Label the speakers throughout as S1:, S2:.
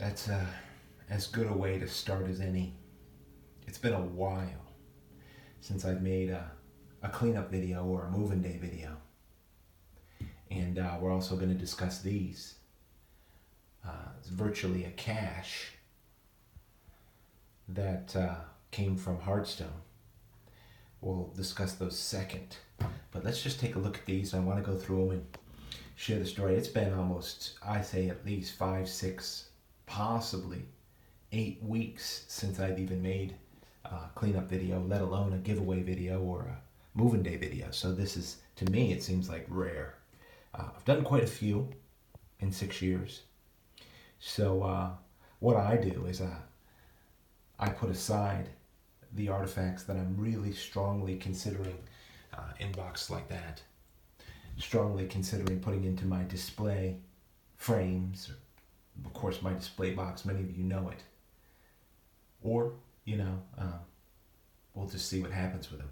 S1: That's as good a way to start as any. It's been a while since I've made a cleanup video or a moving day video. And we're also going to discuss these. It's virtually a cache that came from Hardstone. We'll discuss those second. But let's just take a look at these. I want to go through them and share the story. It's been almost, I say at least 5, 6, possibly 8 weeks since I've even made a cleanup video, let alone a giveaway video or a moving day video. So this is, to me, it seems like rare. I've done quite a few in 6 years. So what I do is I put aside the artifacts that I'm really strongly considering in boxes like that. Strongly considering putting into my display frames, or of course my display box, many of you know it. Or, we'll just see what happens with them.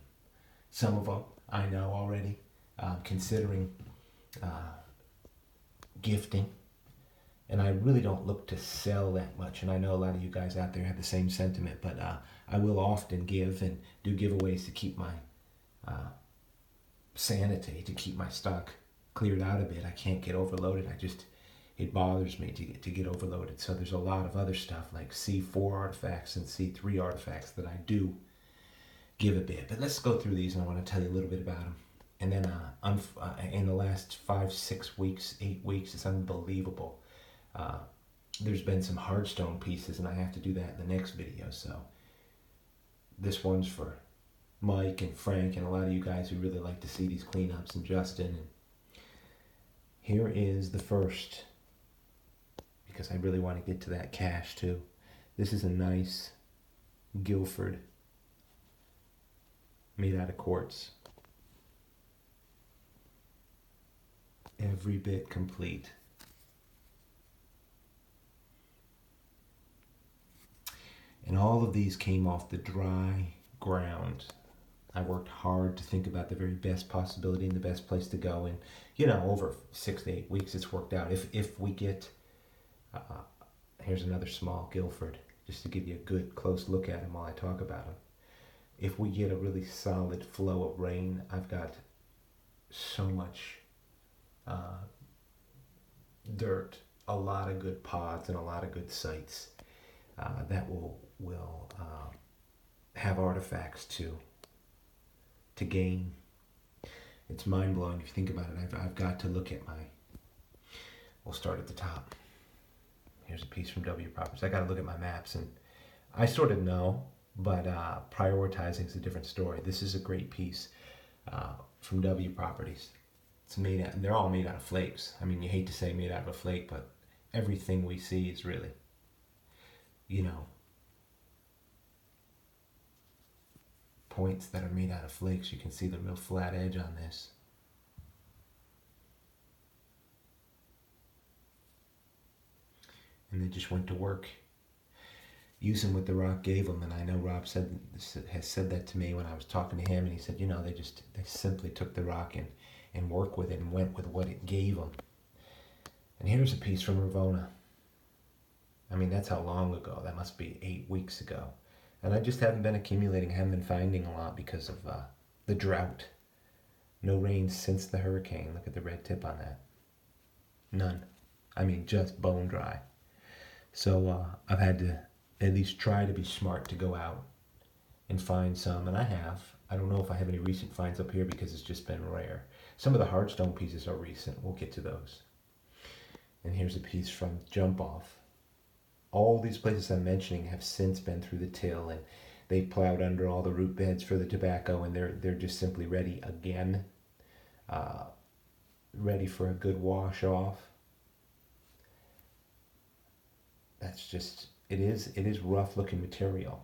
S1: Some of them I know already, considering gifting. And I really don't look to sell that much. And I know a lot of you guys out there have the same sentiment, but I will often give and do giveaways to keep my sanity, to keep my stock cleared out a bit. I can't get overloaded. It bothers me to get overloaded. So there's a lot of other stuff like C4 artifacts and C3 artifacts that I do give a bit. But let's go through these and I want to tell you a little bit about them. And then in the last 5, 6 weeks, 8 weeks, it's unbelievable. There's been some Hardstone pieces and I have to do that in the next video. So this one's for Mike and Frank and a lot of you guys who really like to see these cleanups, and Justin. And here is the first, because I really want to get to that cache too. This is a nice Guilford made out of quartz. Every bit complete. And all of these came off the dry ground. I worked hard to think about the very best possibility and the best place to go. And, over 6 to 8 weeks, it's worked out. If we get, here's another small Guilford, just to give you a good close look at him while I talk about him. If we get a really solid flow of rain, I've got so much dirt, a lot of good pods and a lot of good sites that will have artifacts to gain. It's mind-blowing if you think about it. I've got to look at we'll start at the top. Here's a piece from W Properties. I got to look at my maps, and I sort of know, but prioritizing is a different story. This is a great piece from W Properties. It's made out, they're all made out of flakes. I mean, you hate to say made out of a flake, but everything we see is really, points that are made out of flakes. You can see the real flat edge on this. And they just went to work using what the rock gave them. And I know Rob has said that to me when I was talking to him, and he said, they simply took the rock and worked with it and went with what it gave them. And here's a piece from Ravona. I mean, that's how long ago. That must be 8 weeks ago. And I just haven't been accumulating, haven't been finding a lot because of the drought. No rain since the hurricane. Look at the red tip on that. None. I mean, just bone dry. So I've had to at least try to be smart to go out and find some, and I have. I don't know if I have any recent finds up here because it's just been rare. Some of the Hardstone pieces are recent. We'll get to those. And here's a piece from Jump Off. All these places I'm mentioning have since been through the till, and they've plowed under all the root beds for the tobacco, and they're just simply ready again, ready for a good wash off. That's just, it is rough looking material.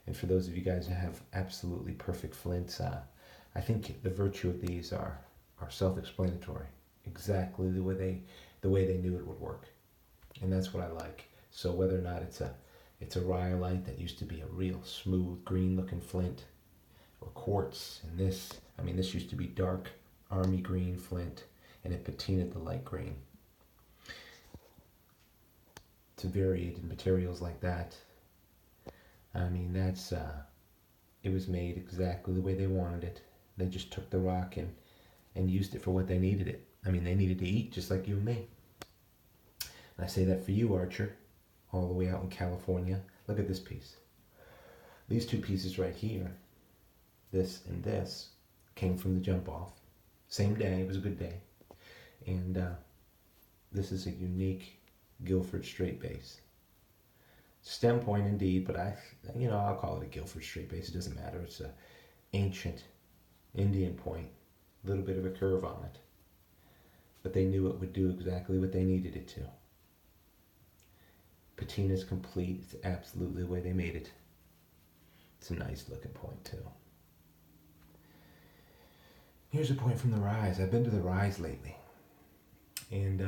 S1: And for those of you guys who have absolutely perfect flints, I think the virtue of these are self-explanatory. Exactly the way they knew it would work, and that's what I like. So whether or not it's a rhyolite that used to be a real smooth green looking flint, or quartz, and this used to be dark army green flint, and it patinaed the light green. to vary it in materials like that. I mean, that's, it was made exactly the way they wanted it. They just took the rock and used it for what they needed it. I mean, they needed to eat just like you and me. And I say that for you, Archer, all the way out in California. Look at this piece. These two pieces right here, this and this, came from the jump off. Same day, it was a good day. And this is a unique Guilford straight base. Stem point indeed, but I'll call it a Guilford straight base. It doesn't matter. It's a ancient Indian point, a little bit of a curve on it. But they knew it would do exactly what they needed it to. Patina's complete. It's absolutely the way they made it. It's a nice looking point too. Here's a point from the Rise. I've been to the Rise lately. And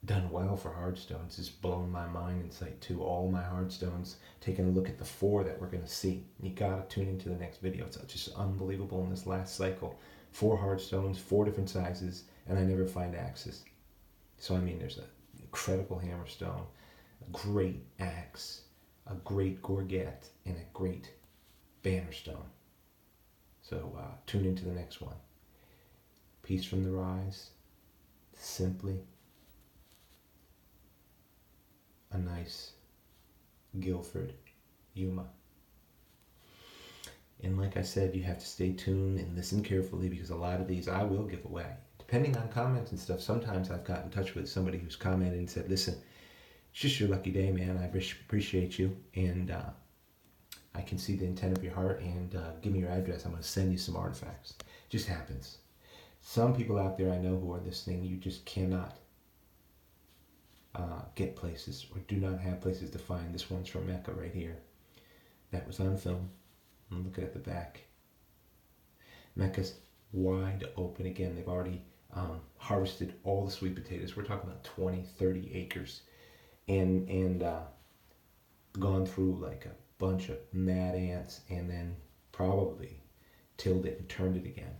S1: done well for hardstones. It's blown my mind in sight too. All my hardstones, taking a look at the 4 that we're going to see. You got to tune into the next video. It's just unbelievable in this last cycle. 4 hardstones, 4 different sizes, and I never find axes. So I mean, there's an incredible hammerstone, a great axe, a great gorget, and a great bannerstone. So tune into the next one. Piece from the Rise. Simply a nice Guilford Yuma. And like I said, you have to stay tuned and listen carefully, because a lot of these I will give away. Depending on comments and stuff, sometimes I've got in touch with somebody who's commented and said, listen, it's just your lucky day, man. I appreciate you. And I can see the intent of your heart, and give me your address. I'm going to send you some artifacts. It just happens. Some people out there I know who are listening, you just cannot get places, or do not have places to find. This one's from Mecca right here. That was on film. And look at the back. Mecca's wide open again. They've already harvested all the sweet potatoes. We're talking about 20, 30 acres. And gone through like a bunch of mad ants, and then probably tilled it and turned it again.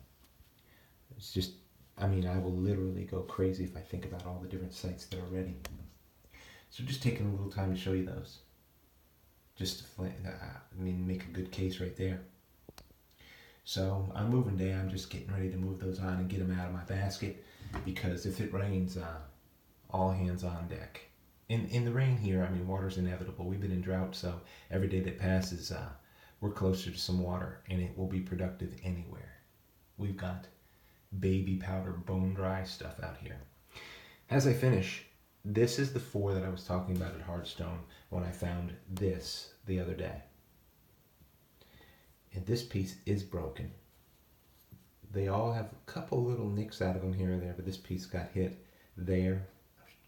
S1: It's just, I mean, I will literally go crazy if I think about all the different sites that are ready. So just taking a little time to show you those. Just to, make a good case right there. So on moving day, I'm just getting ready to move those on and get them out of my basket, because if it rains, all hands on deck. In the rain here, I mean, water's inevitable. We've been in drought, so every day that passes, we're closer to some water, and it will be productive anywhere. We've got baby powder, bone dry stuff out here. As I finish, this is the 4 that I was talking about at Hardstone when I found this the other day. And this piece is broken. They all have a couple little nicks out of them here and there, but this piece got hit there.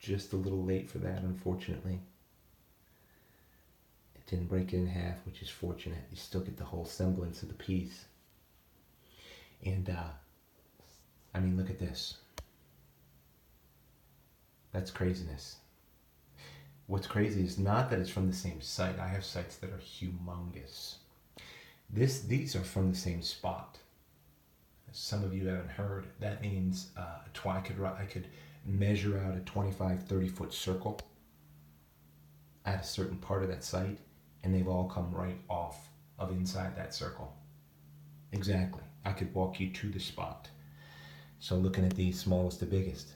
S1: Just a little late for that, unfortunately. It didn't break it in half, which is fortunate. You still get the whole semblance of the piece. And, I mean, look at this. That's craziness. What's crazy is not that it's from the same site. I have sites that are humongous. These are from the same spot. Some of you haven't heard. That means I could measure out a 25, 30-foot circle at a certain part of that site, and they've all come right off of inside that circle. Exactly. I could walk you to the spot. So looking at these, smallest to biggest.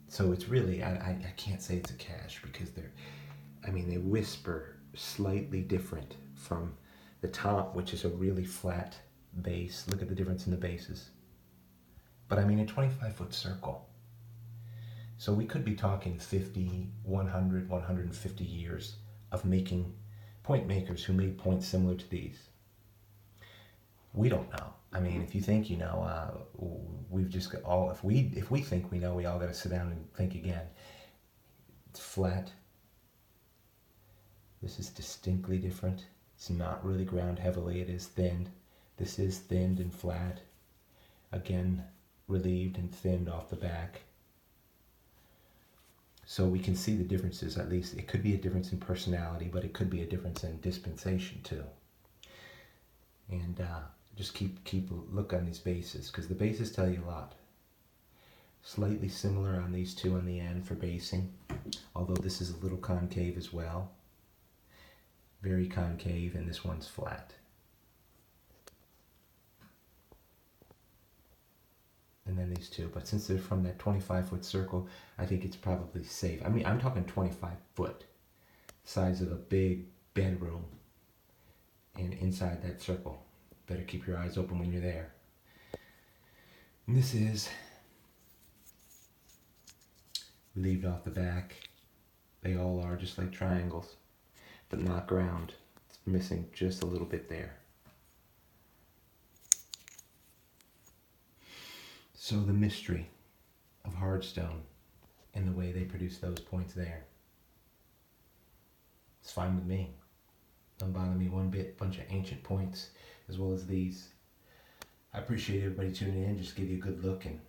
S1: So it's really, I can't say it's a cache, because they whisper slightly different from the top, which is a really flat base. Look at the difference in the bases. But I mean, a 25-foot circle. So we could be talking 50, 100, 150 years of making point makers who made points similar to these. We don't know. I mean, if you think you know, we've just got all, if we think we know, we all got to sit down and think again. It's flat. This is distinctly different. It's not really ground heavily. It is thinned. This is thinned and flat. Again, relieved and thinned off the back. So we can see the differences, at least. It could be a difference in personality, but it could be a difference in dispensation too. And just keep a look on these bases, because the bases tell you a lot. Slightly similar on these two on the end for basing. although this is a little concave as well. Very concave, and this one's flat. And then these two, but since they're from that 25-foot circle, I think it's probably safe. I mean, I'm talking 25 foot, size of a big bedroom, and inside that circle. Better keep your eyes open when you're there. And this is relieved off the back. They all are just like triangles, but not ground. It's missing just a little bit there. So the mystery of hardstone and the way they produce those points there, it's fine with me. Don't bother me one bit. Bunch of ancient points as well as these. I appreciate everybody tuning in. Just give you a good look and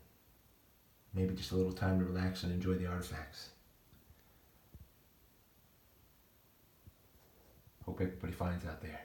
S1: maybe just a little time to relax and enjoy the artifacts. Hope everybody finds out there.